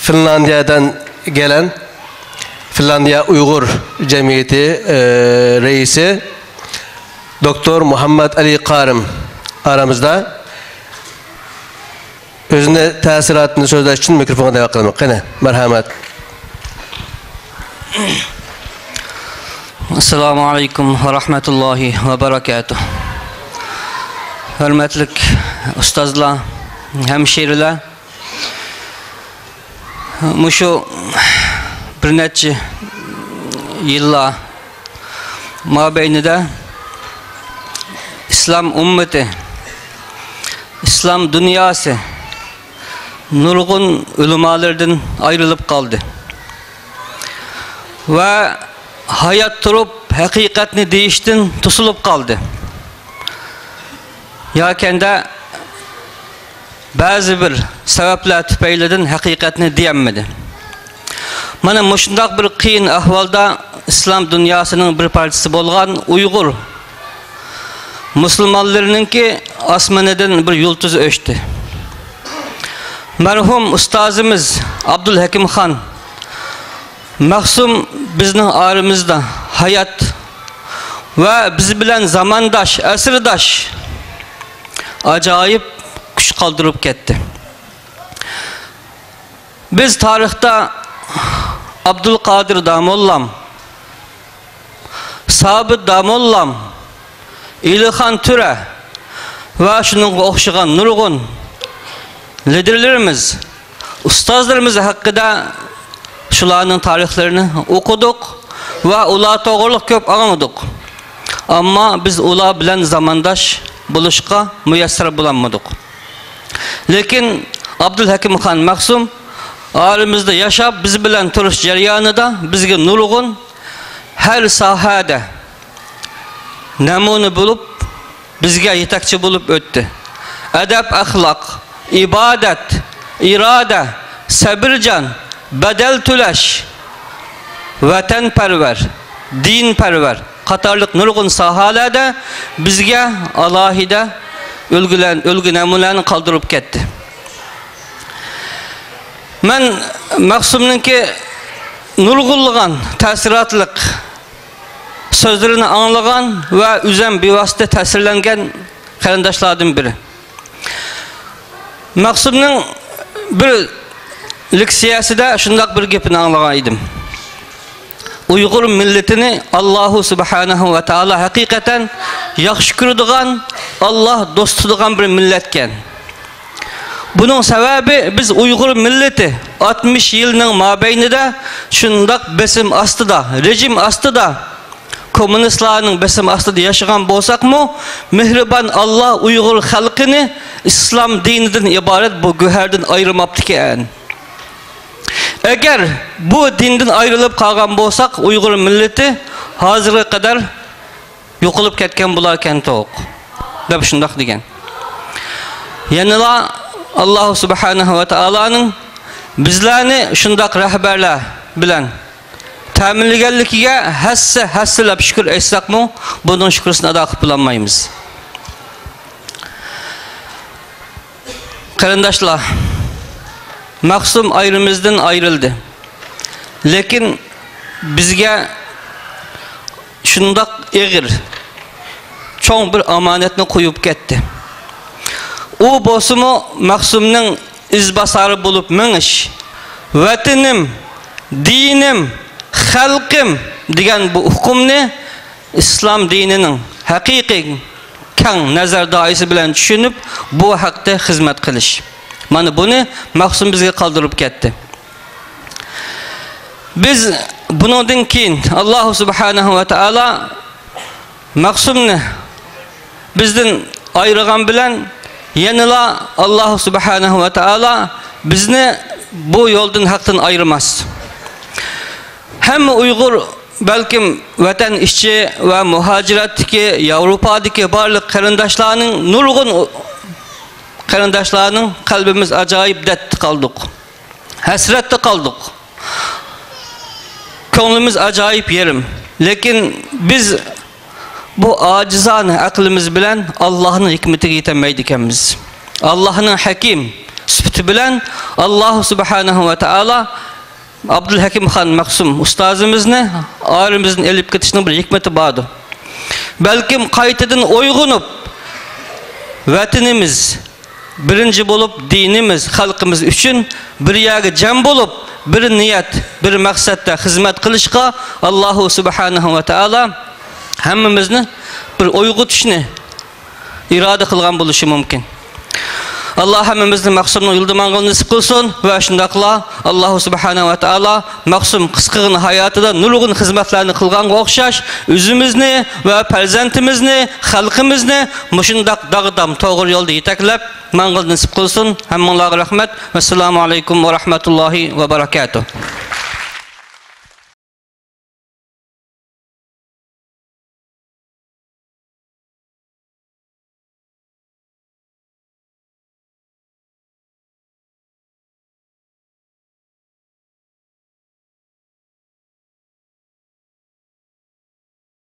Finlandiya'dan gelen Finlandiya Uygur Cemiyeti reisi Doktor Muhammed Ali Karım aramızda. Özüne təsiratını sözler için mikrofona devam kılmak. Qani, merhamet. Assalamu alaikum ve rahmetullahi ve berekatuh. Hürmetlik ustazlar, hemşehriler. Muşu bir neçe yıllar mabeynide İslam ümmeti, İslam dünyası nurgun ulemalardan ayrılıp kaldı. Ve hayat durup hakikatini değiştin tutulup kaldı. Yaken de bazı bir sebepler tüpeyledin hakikatini diyemedi. Mana muşundaq bir qiyin ahvalda İslam dünyasının bir partisi bolgan Uygur Müslümanlarınınki asmaneden bir yıldız öçtü. Merhum ustazımız Abdülhakim Han Maksum bizning aramızda hayat ve biz bilen zamandaş, asırdaş acayip kuş kaldırıp gitti. Biz tarihte Abdülkadir Damollam, Sabit Damollam, İlhan Türe ve şunun okşayan nurgun liderlerimiz, ustazlarımız hakkında şularının tarihlerini okuduk ve ula doğruluk köp anladık. Ama biz ula bilen zamandaş buluşka müyesser bulamadık. Lakin Abdülhakim Han Maksum aramızda yaşap biz bilen turuş ceryanı da bizge nurgun her sahada namunu bulup bizge yetakçı bulup öttü. Edep, ahlak, ibadet, irade, sabircan, bedel tüleş, vatanperver, dinperver, katarlık nurgun sahalada bizge alahide ölgü namunlarını kaldırıp gitti. Ben Maksum'unki nurgulluğun təsiratlık sözlerini anlayan ve üzen bir vasıta təsirlengen karandaşlardan biri. Maksum'un bir leksiyası da şundak bir gepini anlayan idim. Uygur milletini Allahu Subhanahu ve Teala hakikaten yaxşı kırdıgan, Allah dostuduğun bir milletken. Bunun sebebi biz Uygur milleti 60 yılının mabeyninde şundak besim astıda, rejim astıda, komünistlerin besim astıda yaşayan bolsak mı, mihriban Allah Uygur halkını İslam dininden ibaret bu güherden ayırmaptı ki. Eğer bu dinden ayrılıp kalgan bolsak Uygur milleti hazırga kadar yokulup ketken bularken toğuk. Ve şundak degen. Yanıla Allah Subhanahu ve Taala'nın bizlerini şundak rehberler bilen teminligellikiye hesselep şükür etsek mi bunun şükürsünü ada kıpılanmayımız. Karandaşlar, Maksum ayrımızdan ayrıldı. Lakin bizge şundak eğir, çoğun bir amanetini koyup gitti. O bosumu Maksum'un izbasarı bulup meniş, vatinim, dinim, halkım diyen bu hukumni İslam dininin hakiki kan nazar daisi bilen düşünüp bu hakta hizmet kılış. Mana bunu Maksum bizge kaldırıp gitti. Biz bundan keyin Allah Subhanahu ve Teala Maksum'ni bizden ayırgan bilen yanıla Allah Subhanahu ve Teala bizni bu yoldan haktan ayırmaz. Hem Uygur belki vatan işçi ve muhaciretteki Avrupa'daki barlık karandaşlarının nurgun karandaşlarının kalbimiz acayip dert kaldık. Hasrette kaldık. Konumuz acayip yerim. Lakin biz bu acizane aklımız bilen Allah'ın hikmeti yetemeydik hemiz. Allah'ın hakim sıfatı bilen Allah subhanahu ve taala Abdülhakim Han Maksum ustazimizni alimizin elip ketişinin bir hikmeti bardı. Belkim kaytadan oygunup vatanimiz birinci bolup dinimiz, halkımız üçün bir yagi cem bolup bir niyet, bir maksatda hizmet kılışka Allahu subhanahu ve taala hammamizni bir oygutishni irade kılgan bulushi mumkin. Allah hammamizni maqsumni yıldımanğını nasip kılsın ve şundaqla Allahu subhanahu ve taala maqsum qısqığın hayatida nurgun hizmetlerini kılgan oqşaş özümüzni ve perzentimizni, halkımızni mushundaq dağdam toğru yolda yetaklep mangıl nasip kılsın. Hammalarga rahmet ve selamu aleyküm ve rahmetullahi ve berekatuh.